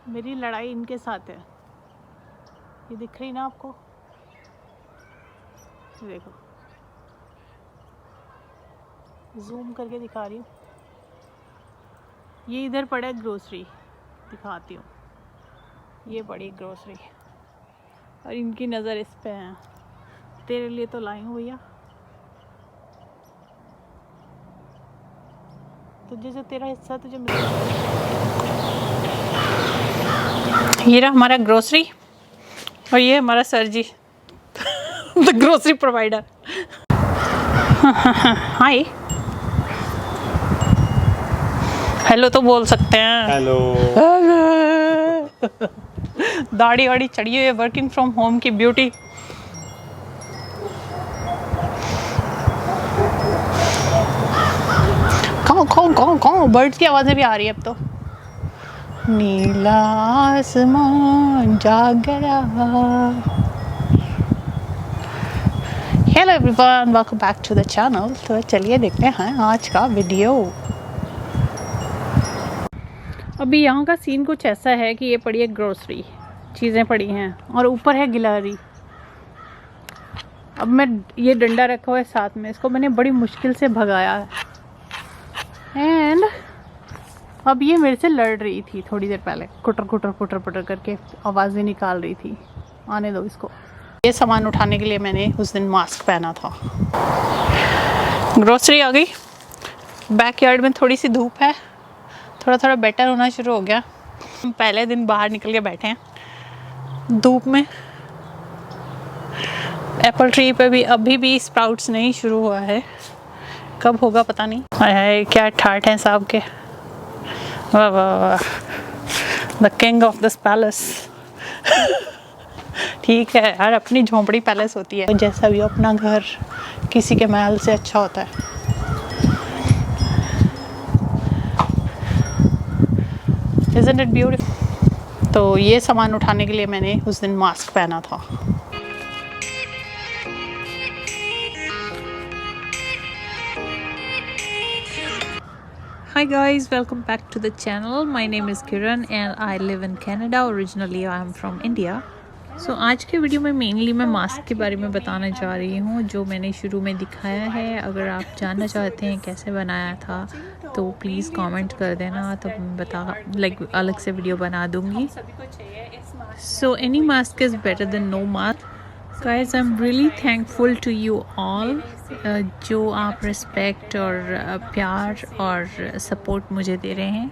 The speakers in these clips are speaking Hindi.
मेरी लड़ाई इनके साथ है। ये दिख रही ना आपको? देखो, जूम करके दिखा रही हूँ। ये इधर पड़ा है ग्रोसरी, दिखाती हूँ। ये पड़ी ग्रोसरी और इनकी नज़र इस पे है। तेरे लिए तो लाई हूँ भैया, तुझे जो तेरा हिस्सा तुझे मिल। ये रहा हमारा ग्रोसरी और ये हमारा sir ji the grocery provider. Hi, hello तो बोल सकते हैं। हेलो। दाढ़ी वाड़ी चढ़ी हुई है, वर्किंग फ्रॉम होम की ब्यूटी। कौन बर्ड्स की आवाज़ें भी आ रही है अब तो। नीला आसमान जाग गया। Hello everyone, welcome back to the channel. तो चलिए देखते हैं आज का वीडियो। अभी यहाँ का सीन कुछ ऐसा है कि ये पड़ी है ग्रोसरी, चीज़ें पड़ी हैं और ऊपर है गिलहरी। अब मैं ये डंडा रखा हुआ है साथ में, इसको मैंने बड़ी मुश्किल से भगाया है एंड अब ये मेरे से लड़ रही थी थोड़ी देर पहले, कुटर कुटर कुटर पुटर करके आवाज़ें निकाल रही थी। आने दो इसको। ये सामान उठाने के लिए मैंने उस दिन मास्क पहना था। ग्रोसरी आ गई। बैकयार्ड में थोड़ी सी धूप है, थोड़ा थोड़ा बेटर होना शुरू हो गया। हम पहले दिन बाहर निकल के बैठे हैं धूप में। एप्पल ट्री पे भी अभी भी स्प्राउट्स नहीं शुरू हुआ है, कब होगा पता नहीं। हाय क्या ठाट हैं साहब के। वाह वाह वाह, the king of this palace. ठीक है यार, अपनी झोंपड़ी पैलेस होती है। जैसा भी हो, अपना घर किसी के महल से अच्छा होता है। Isn't it beautiful? तो ये सामान उठाने के लिए मैंने उस दिन मास्क पहना था। Hi guys, welcome back to the channel. My name is Kiran and I live in Canada. Originally I am from India. So आज के वीडियो में मेनली मैं मास्क के बारे में बताना चाह रही हूँ, जो मैंने शुरू में दिखाया है। अगर आप जानना चाहते हैं कैसे बनाया था तो प्लीज़ कमेंट कर देना, तो मैं अलग से वीडियो बना दूँगी। So any mask is better than no mask. Guys, I'm really thankful to you all, जो आप रिस्पेक्ट और प्यार और सपोर्ट मुझे दे रहे हैं।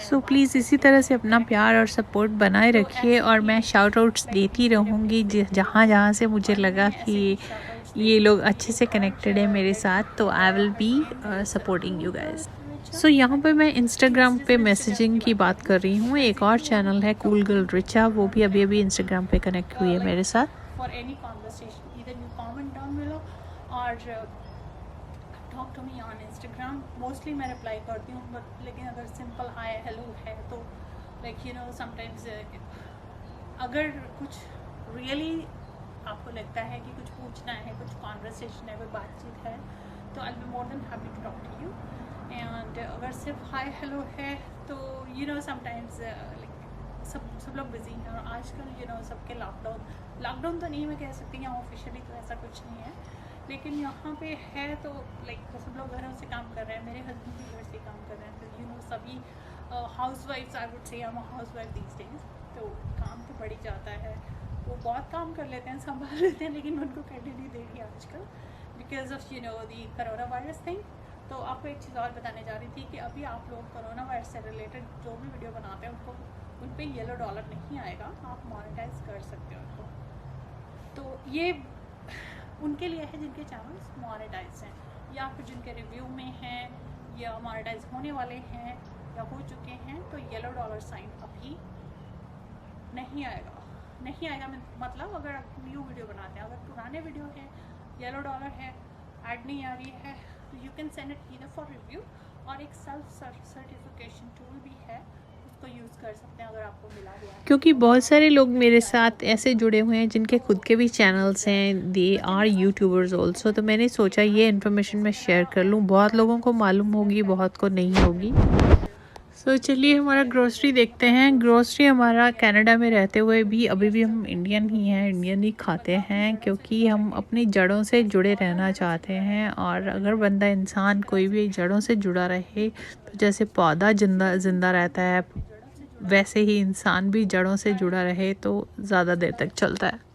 सो प्लीज़ इसी तरह से अपना प्यार और सपोर्ट बनाए रखिए और मैं शाउट आउट्स देती रहूँगी जहाँ जहाँ से मुझे लगा कि ये लोग अच्छे से कनेक्टेड है मेरे साथ, तो I will be supporting you guys. So यहाँ पे मैं इंस्टाग्राम पे मैसेजिंग की बात कर रही हूँ। एक और चैनल है कूल गर्ल रिचा, वो भी अभी अभी इंस्टाग्राम पे कनेक्ट हुई है मेरे साथ। For any conversation either you comment down below और talk to me on Instagram. Mostly मैं रिप्लाई करती हूँ, बट लेकिन अगर सिंपल हाय हेलो है तो लाइक यू नो समटाइम्स अगर कुछ रियली आपको लगता है कि कुछ पूछना है, कुछ कॉन्वर्सेशन है, कोई बातचीत है, तो I be more than happy to talk to you. And अगर सिर्फ हाय हेलो है तो यू नो समटाइम्स लाइक सब लोग बिजी हैं और आजकल यू नो सबके लॉकडाउन तो नहीं मैं कह सकती यहाँ ऑफिशियली, तो ऐसा कुछ नहीं है, लेकिन यहाँ पे है तो लाइक सब लोग घरों से काम कर रहे हैं। मेरे हस्बैंड भी घर से काम कर रहे हैं, तो यू नो सभी हाउस वाइफ्स, I would say, I am a housewife these days, तो काम तो बढ़ ही जाता है। वो बहुत काम कर लेते हैं, संभाल लेते हैं, लेकिन उनको करने नहीं दे रही आजकल because of you know the corona virus thing. तो आपको एक चीज़ और बताने जा रही थी कि अभी आप लोग कोरोना वायरस से रिलेटेड जो भी वीडियो बनाते हैं उनको उन पर येलो डॉलर नहीं आएगा, आप मोनेटाइज कर सकते हो उनको। तो ये उनके लिए है जिनके चैनल्स मोनेटाइज हैं या फिर जिनके रिव्यू में हैं या मोनेटाइज होने वाले हैं या हो चुके हैं, तो येलो डॉलर साइन अभी नहीं आएगा। मतलब अगर आप न्यू वीडियो बनाते हैं, अगर पुराने वीडियो है येलो डॉलर है, ऐड नहीं आ रही है, तो you can send it either for review और एक सेल्फ सर्टिफिकेशन टूल भी है, उसको यूज़ कर सकते हैं अगर आपको मिला हुआ है। क्योंकि बहुत सारे लोग मेरे साथ ऐसे जुड़े हुए हैं जिनके खुद के भी चैनल्स हैं, दे आर यूट्यूबर्स ऑल्सो, तो मैंने सोचा ये इन्फॉर्मेशन मैं शेयर कर लूँ। बहुत लोगों को मालूम होगी, बहुत को नहीं होगी। चलिए हमारा ग्रोसरी देखते हैं। ग्रोसरी हमारा कनाडा में रहते हुए भी अभी भी हम इंडियन ही हैं, इंडियन ही खाते हैं, क्योंकि हम अपनी जड़ों से जुड़े रहना चाहते हैं। और अगर बंदा इंसान कोई भी जड़ों से जुड़ा रहे तो जैसे पौधा जिंदा जिंदा रहता है, वैसे ही इंसान भी जड़ों से जुड़ा रहे तो ज़्यादा देर तक चलता है।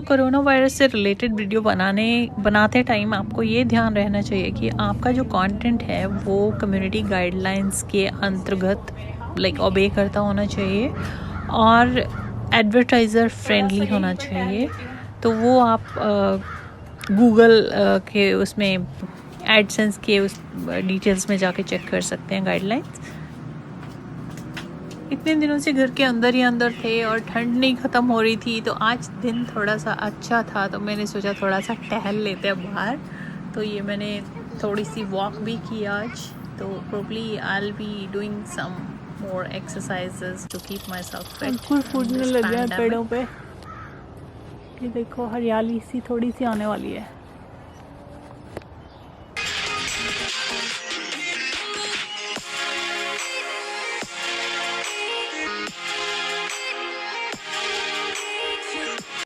कोरोना वायरस से रिलेटेड वीडियो बनाते टाइम आपको ये ध्यान रहना चाहिए कि आपका जो कंटेंट है वो कम्युनिटी गाइडलाइंस के अंतर्गत ओबे करता होना चाहिए और एडवर्टाइज़र फ्रेंडली होना चाहिए। तो वो आप गूगल के उसमें एडसेंस के उस डिटेल्स में जाके चेक कर सकते हैं गाइडलाइंस। इतने दिनों से घर के अंदर ही अंदर थे और ठंड नहीं ख़त्म हो रही थी, तो आज दिन थोड़ा सा अच्छा था, तो मैंने सोचा थोड़ा सा टहल लेते हैं बाहर। तो ये मैंने थोड़ी सी वॉक भी की आज। तो probably I will be doing some more exercises to keep myself fit. अंकुर फूटने लग गया है पेड़ों पे। ये देखो हरियाली सी थोड़ी सी आने वाली है।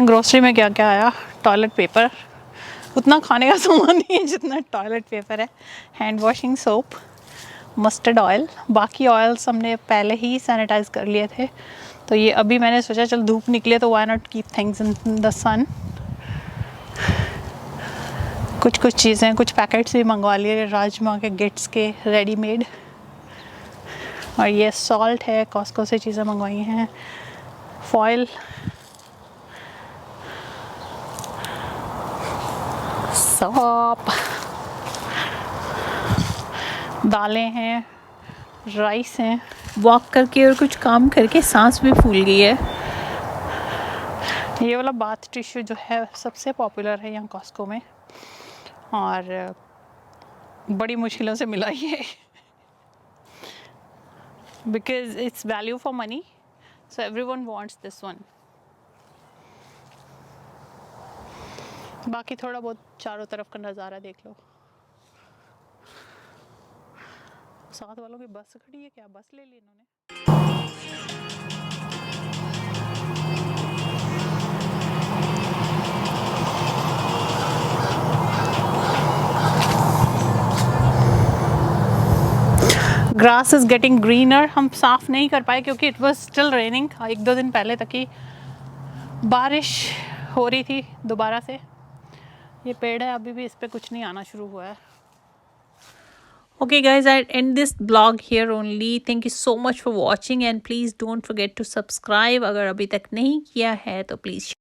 ग्रोसरी में क्या क्या आया? टॉयलेट पेपर, उतना खाने का सामान नहीं है जितना टॉयलेट पेपर है। Hand washing soap, mustard oil, बाकी ऑयल्स हमने पहले ही सैनिटाइज कर लिए थे। तो ये अभी मैंने सोचा चल धूप निकले तो why not keep things in the sun. कुछ चीज़ें, कुछ पैकेट्स भी मंगवा लिए राजमा के गिट्स के रेडीमेड। और ये सॉल्ट है, कॉस्को से चीज़ें मंगवाई हैं। फॉयल, सॉप, दालें हैं, राइस हैं। वॉक करके और कुछ काम करके सांस भी फूल गई है। ये वाला बाथ टिश्यू जो है सबसे पॉपुलर है यहाँ कॉस्को में और बड़ी मुश्किलों से मिला ये, because it's value for money, so everyone wants this one. बाकी थोड़ा बहुत चारों तरफ का नज़ारा देख लो। साथ वालों की बस खड़ी है क्या? बस ले ली इन्होंने। Grass is getting greener. हम साफ नहीं कर पाए क्योंकि इट वॉज स्टिल रेनिंग। 1-2 दिन पहले तक ही बारिश हो रही थी दोबारा से। ये पेड़ है, अभी भी इस पे कुछ नहीं आना शुरू हुआ है। Okay guys, I end this blog here only. Thank you so much for watching and please don't forget to subscribe अगर अभी तक नहीं किया है तो please